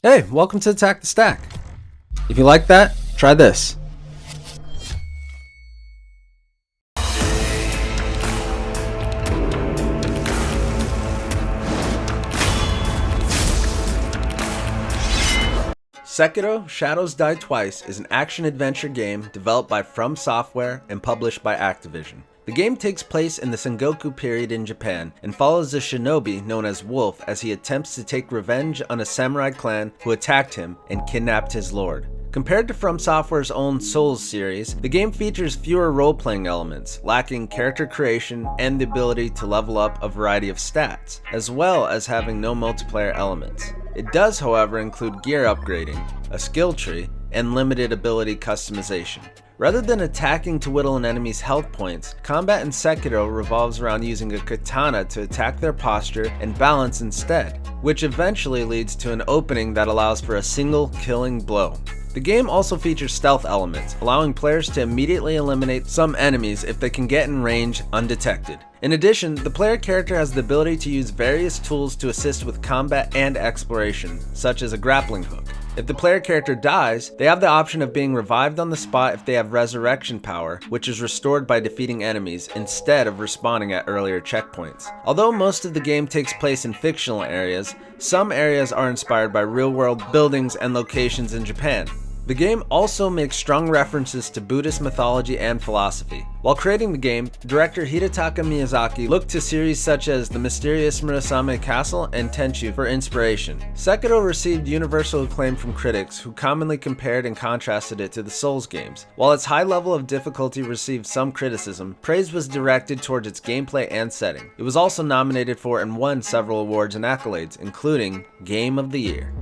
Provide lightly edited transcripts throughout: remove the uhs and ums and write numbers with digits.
Hey, welcome to Attack the Stack. If you like that, try this. Sekiro: Shadows Die Twice is an action-adventure game developed by From Software and published by Activision. The game takes place in the Sengoku period in Japan and follows a shinobi known as Wolf as he attempts to take revenge on a samurai clan who attacked him and kidnapped his lord. Compared to From Software's own Souls series, the game features fewer role-playing elements, lacking character creation and the ability to level up a variety of stats, as well as having no multiplayer elements. It does, however, include gear upgrading, a skill tree, and limited ability customization. Rather than attacking to whittle an enemy's health points, combat in Sekiro revolves around using a katana to attack their posture and balance instead, which eventually leads to an opening that allows for a single killing blow. The game also features stealth elements, allowing players to immediately eliminate some enemies if they can get in range undetected. In addition, the player character has the ability to use various tools to assist with combat and exploration, such as a grappling hook. If the player character dies, they have the option of being revived on the spot if they have resurrection power, which is restored by defeating enemies instead of respawning at earlier checkpoints. Although most of the game takes place in fictional areas, some areas are inspired by real-world buildings and locations in Japan. The game also makes strong references to Buddhist mythology and philosophy. While creating the game, director Hidetaka Miyazaki looked to series such as The Mysterious Murasame Castle and Tenchu for inspiration. Sekiro received universal acclaim from critics who commonly compared and contrasted it to the Souls games. While its high level of difficulty received some criticism, praise was directed towards its gameplay and setting. It was also nominated for and won several awards and accolades, including Game of the Year.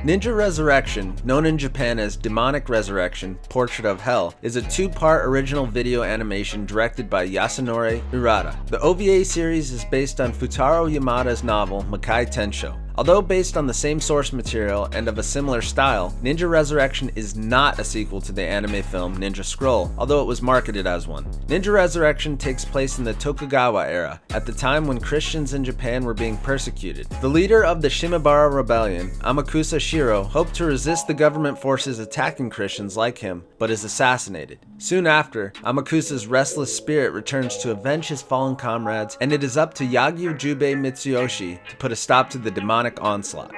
Ninja Resurrection, known in Japan as Demonic Resurrection: Portrait of Hell, is a two-part original video animation directed by Yasunori Urata. The OVA series is based on Futaro Yamada's novel Makai Tensho. Although based on the same source material and of a similar style, Ninja Resurrection is not a sequel to the anime film Ninja Scroll, although it was marketed as one. Ninja Resurrection takes place in the Tokugawa era, at the time when Christians in Japan were being persecuted. The leader of the Shimabara Rebellion, Amakusa Shiro, hoped to resist the government forces attacking Christians like him, but is assassinated. Soon after, Amakusa's restless spirit returns to avenge his fallen comrades, and it is up to Yagyu Jubei Mitsuyoshi to put a stop to the demonic onslaught.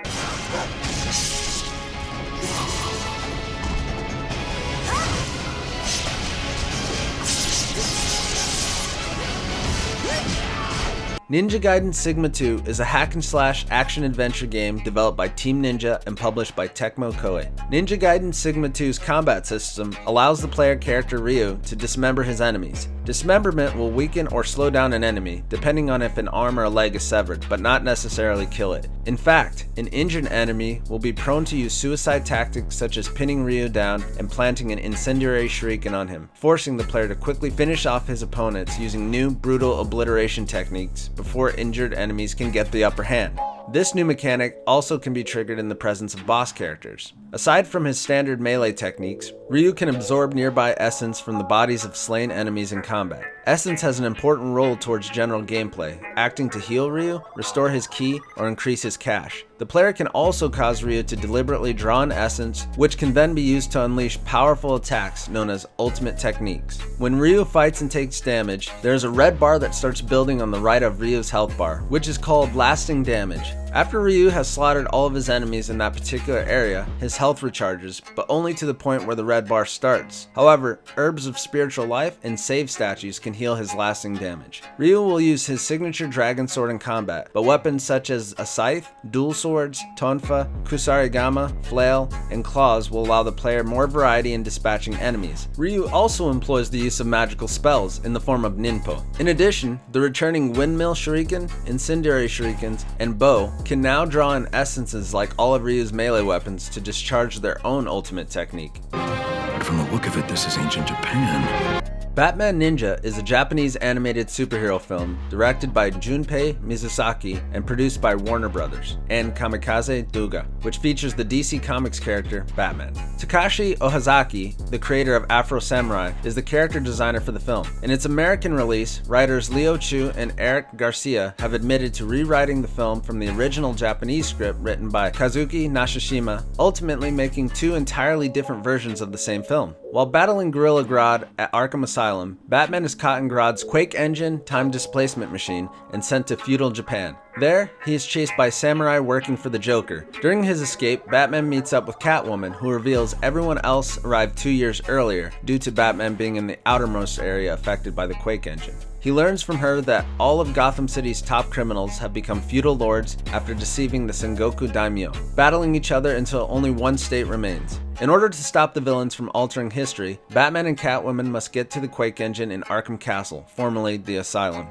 Ninja Gaiden Sigma 2 is a hack-and-slash action-adventure game developed by Team Ninja and published by Tecmo Koei. Ninja Gaiden Sigma 2's combat system allows the player character Ryu to dismember his enemies. Dismemberment will weaken or slow down an enemy, depending on if an arm or a leg is severed, but not necessarily kill it. In fact, an injured enemy will be prone to use suicide tactics such as pinning Ryu down and planting an incendiary shuriken on him, forcing the player to quickly finish off his opponents using new, brutal obliteration techniques before injured enemies can get the upper hand. This new mechanic also can be triggered in the presence of boss characters. Aside from his standard melee techniques, Ryu can absorb nearby essence from the bodies of slain enemies in combat. Essence has an important role towards general gameplay, acting to heal Ryu, restore his ki, or increase his cash. The player can also cause Ryu to deliberately draw an essence, which can then be used to unleash powerful attacks known as ultimate techniques. When Ryu fights and takes damage, there is a red bar that starts building on the right of Ryu's health bar, which is called lasting damage. After Ryu has slaughtered all of his enemies in that particular area, his health recharges, but only to the point where the red bar starts. However, herbs of spiritual life and save statues can heal his lasting damage. Ryu will use his signature dragon sword in combat, but weapons such as a scythe, dual swords, tonfa, kusarigama, flail, and claws will allow the player more variety in dispatching enemies. Ryu also employs the use of magical spells in the form of ninpo. In addition, the returning windmill shuriken, incendiary shurikens, and bow can now draw in essences like all of Ryu's melee weapons to discharge their own ultimate technique. From the look of it, this is ancient Japan. Batman Ninja is a Japanese animated superhero film directed by Junpei Mizusaki and produced by Warner Brothers and Kamikaze Douga, which features the DC Comics character Batman. Takashi Ohazaki, the creator of Afro Samurai, is the character designer for the film. In its American release, writers Leo Chu and Eric Garcia have admitted to rewriting the film from the original Japanese script written by Kazuki Nashishima, ultimately making two entirely different versions of the same film. While battling Gorilla Grodd at Arkham Asylum, Batman is caught in Grodd's Quake Engine time displacement machine and sent to feudal Japan. There, he is chased by samurai working for the Joker. During his escape, Batman meets up with Catwoman, who reveals everyone else arrived 2 years earlier due to Batman being in the outermost area affected by the Quake Engine. He learns from her that all of Gotham City's top criminals have become feudal lords after deceiving the Sengoku Daimyo, battling each other until only one state remains. In order to stop the villains from altering history, Batman and Catwoman must get to the Quake Engine in Arkham Castle, formerly the Asylum.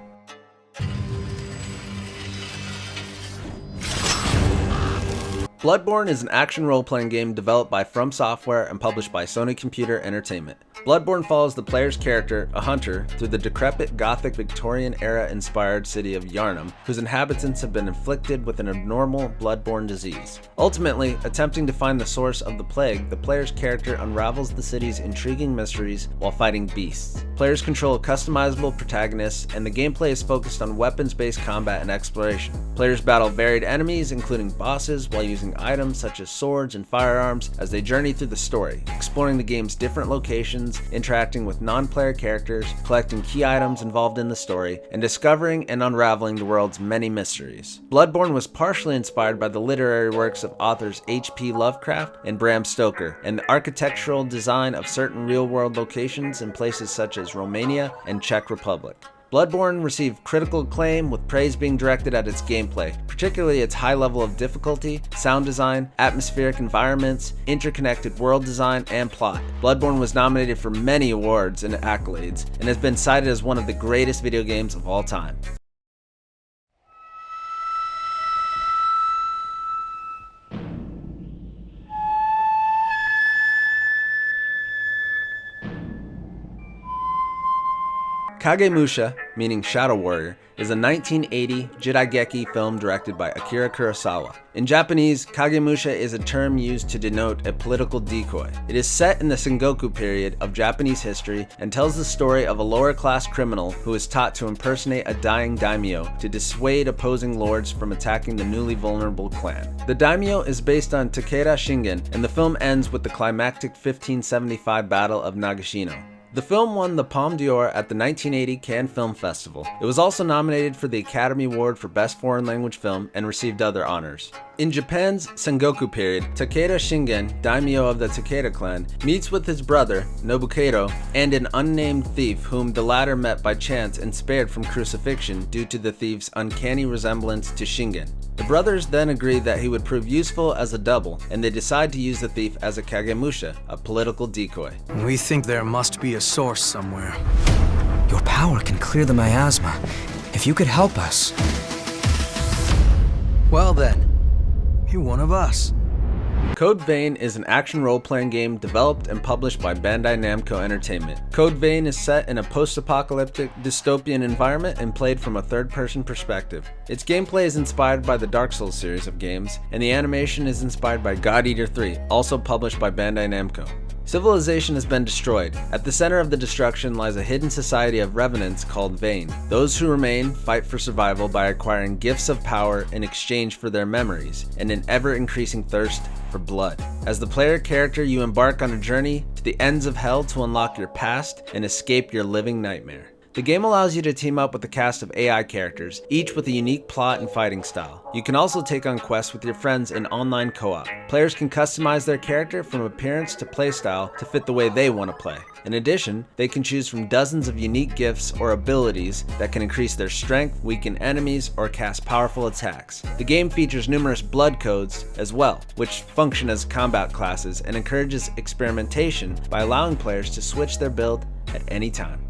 Bloodborne is an action role-playing game developed by From Software and published by Sony Computer Entertainment. Bloodborne follows the player's character, a hunter, through the decrepit Gothic Victorian-era inspired city of Yharnam, whose inhabitants have been inflicted with an abnormal bloodborne disease. Ultimately, attempting to find the source of the plague, the player's character unravels the city's intriguing mysteries while fighting beasts. Players control customizable protagonists, and the gameplay is focused on weapons-based combat and exploration. Players battle varied enemies, including bosses, while using items such as swords and firearms as they journey through the story, exploring the game's different locations, interacting with non-player characters, collecting key items involved in the story, and discovering and unraveling the world's many mysteries. Bloodborne was partially inspired by the literary works of authors H.P. Lovecraft and Bram Stoker, and the architectural design of certain real-world locations in places such as Romania and Czech Republic. Bloodborne received critical acclaim, with praise being directed at its gameplay, particularly its high level of difficulty, sound design, atmospheric environments, interconnected world design, and plot. Bloodborne was nominated for many awards and accolades, and has been cited as one of the greatest video games of all time. Kagemusha, meaning Shadow Warrior, is a 1980 Jidaigeki film directed by Akira Kurosawa. In Japanese, Kagemusha is a term used to denote a political decoy. It is set in the Sengoku period of Japanese history and tells the story of a lower-class criminal who is taught to impersonate a dying daimyo to dissuade opposing lords from attacking the newly vulnerable clan. The daimyo is based on Takeda Shingen, and the film ends with the climactic 1575 Battle of Nagashino. The film won the Palme d'Or at the 1980 Cannes Film Festival. It was also nominated for the Academy Award for Best Foreign Language Film and received other honors. In Japan's Sengoku period, Takeda Shingen, daimyo of the Takeda clan, meets with his brother, Nobukato, and an unnamed thief whom the latter met by chance and spared from crucifixion due to the thief's uncanny resemblance to Shingen. The brothers then agree that he would prove useful as a double, and they decide to use the thief as a kagemusha, a political decoy. We think there must be a source somewhere. Your power can clear the miasma. If you could help us. Well then, you're one of us. Code Vein is an action role-playing game developed and published by Bandai Namco Entertainment. Code Vein is set in a post-apocalyptic dystopian environment and played from a third-person perspective. Its gameplay is inspired by the Dark Souls series of games, and the animation is inspired by God Eater 3, also published by Bandai Namco. Civilization has been destroyed. At the center of the destruction lies a hidden society of revenants called Vein. Those who remain fight for survival by acquiring gifts of power in exchange for their memories, and an ever-increasing thirst for blood. As the player character, you embark on a journey to the ends of hell to unlock your past and escape your living nightmare. The game allows you to team up with a cast of AI characters, each with a unique plot and fighting style. You can also take on quests with your friends in online co-op. Players can customize their character from appearance to playstyle to fit the way they want to play. In addition, they can choose from dozens of unique gifts or abilities that can increase their strength, weaken enemies, or cast powerful attacks. The game features numerous blood codes as well, which function as combat classes and encourages experimentation by allowing players to switch their build at any time.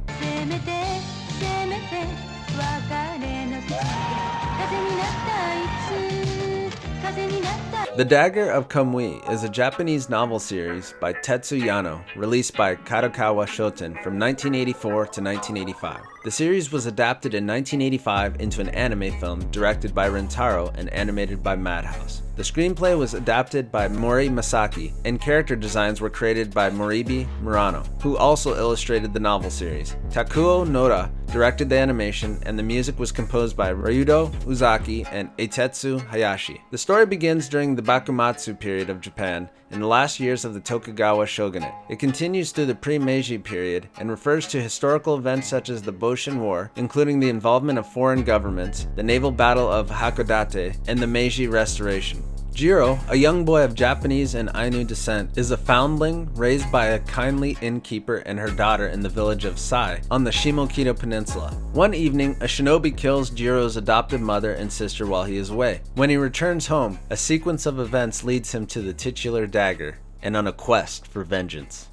The Dagger of KAMVI is a Japanese novel series by Tetsu Yano, released by Kadokawa Shoten from 1984 to 1985. The series was adapted in 1985 into an anime film directed by Rintaro and animated by Madhouse. The screenplay was adapted by Mori Masaki, and character designs were created by Moribi Murano, who also illustrated the novel series. Takuo Noda directed the animation, and the music was composed by Ryudo Uzaki and Eitetsu Hayashi. The story begins during the Bakumatsu period of Japan, in the last years of the Tokugawa shogunate. It continues through the pre-Meiji period and refers to historical events such as the Boshin War, including the involvement of foreign governments, the naval battle of Hakodate, and the Meiji Restoration. Jiro, a young boy of Japanese and Ainu descent, is a foundling raised by a kindly innkeeper and her daughter in the village of Sai on the Shimokido Peninsula. One evening, a shinobi kills Jiro's adopted mother and sister while he is away. When he returns home, a sequence of events leads him to the titular dagger and on a quest for vengeance.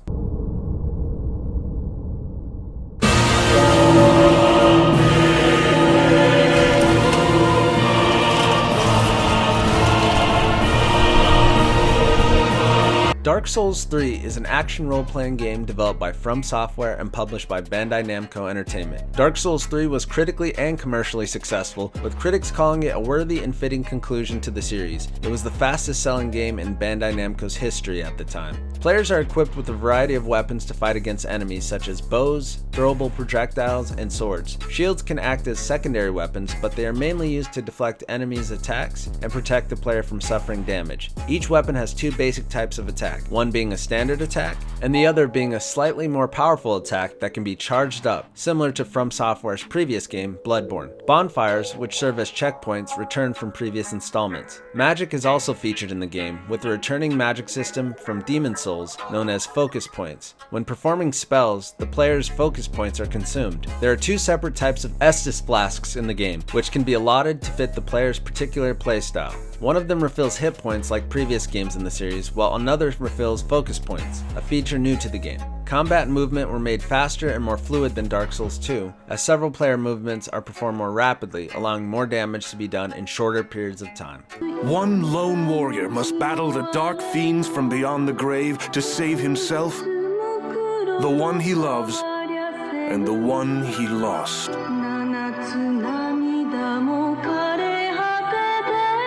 Dark Souls 3 is an action role-playing game developed by From Software and published by Bandai Namco Entertainment. Dark Souls 3 was critically and commercially successful, with critics calling it a worthy and fitting conclusion to the series. It was the fastest-selling game in Bandai Namco's history at the time. Players are equipped with a variety of weapons to fight against enemies such as bows, throwable projectiles, and swords. Shields can act as secondary weapons, but they are mainly used to deflect enemies' attacks and protect the player from suffering damage. Each weapon has two basic types of attack, one being a standard attack, and the other being a slightly more powerful attack that can be charged up, similar to From Software's previous game, Bloodborne. Bonfires, which serve as checkpoints, return from previous installments. Magic is also featured in the game, with a returning magic system from Demon Souls known as focus points. When performing spells, the player's focus points are consumed. There are two separate types of Estus flasks in the game, which can be allotted to fit the player's particular playstyle. One of them refills hit points like previous games in the series, while another refills focus points, a feature new to the game. Combat and movement were made faster and more fluid than Dark Souls 2, as several player movements are performed more rapidly, allowing more damage to be done in shorter periods of time. One lone warrior must battle the dark fiends from beyond the grave to save himself, the one he loves, and the one he lost.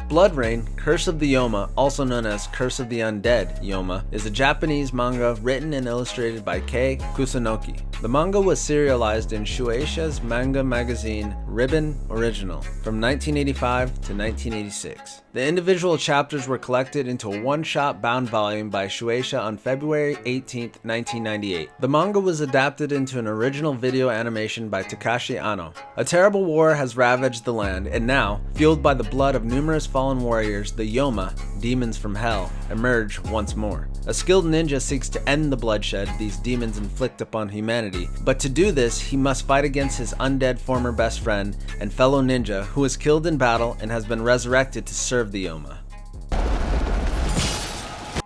Blood Rain, Curse of the Yoma, also known as Curse of the Undead Yoma, is a Japanese manga written and illustrated by Kei Kusunoki. The manga was serialized in Shueisha's manga magazine Ribbon Original from 1985 to 1986. The individual chapters were collected into a one-shot bound volume by Shueisha on February 18, 1998. The manga was adapted into an original video animation by Takashi Anno. A terrible war has ravaged the land, and now, fueled by the blood of numerous fallen warriors, the Yoma, demons from hell, emerge once more. A skilled ninja seeks to end the bloodshed these demons inflict upon humanity, but to do this, he must fight against his undead former best friend and fellow ninja who was killed in battle and has been resurrected to serve the Yoma.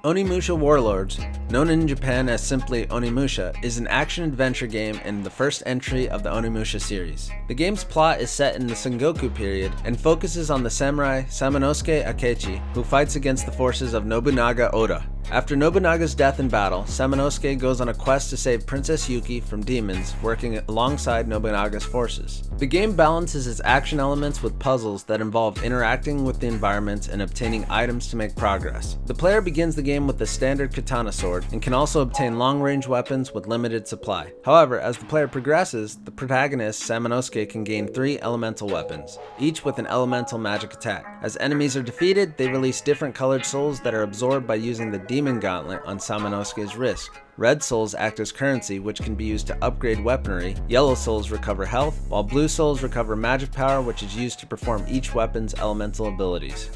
Onimusha Warlords, known in Japan as simply Onimusha, is an action-adventure game and the first entry of the Onimusha series. The game's plot is set in the Sengoku period and focuses on the samurai Samanosuke Akechi, who fights against the forces of Nobunaga Oda. After Nobunaga's death in battle, Samanosuke goes on a quest to save Princess Yuki from demons, working alongside Nobunaga's forces. The game balances its action elements with puzzles that involve interacting with the environment and obtaining items to make progress. The player begins the game with the standard katana sword and can also obtain long-range weapons with limited supply. However, as the player progresses, the protagonist, Samanosuke, can gain 3 elemental weapons, each with an elemental magic attack. As enemies are defeated, they release different colored souls that are absorbed by using the Demon Gauntlet on Samanosuke's wrist. Red souls act as currency, which can be used to upgrade weaponry. Yellow souls recover health, while blue souls recover magic power, which is used to perform each weapon's elemental abilities.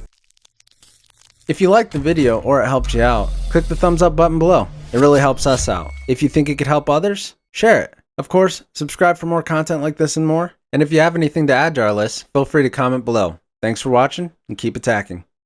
If you liked the video or it helped you out, click the thumbs up button below. It really helps us out. If you think it could help others, share it. Of course, subscribe for more content like this and more. And if you have anything to add to our list, feel free to comment below. Thanks for watching and keep attacking.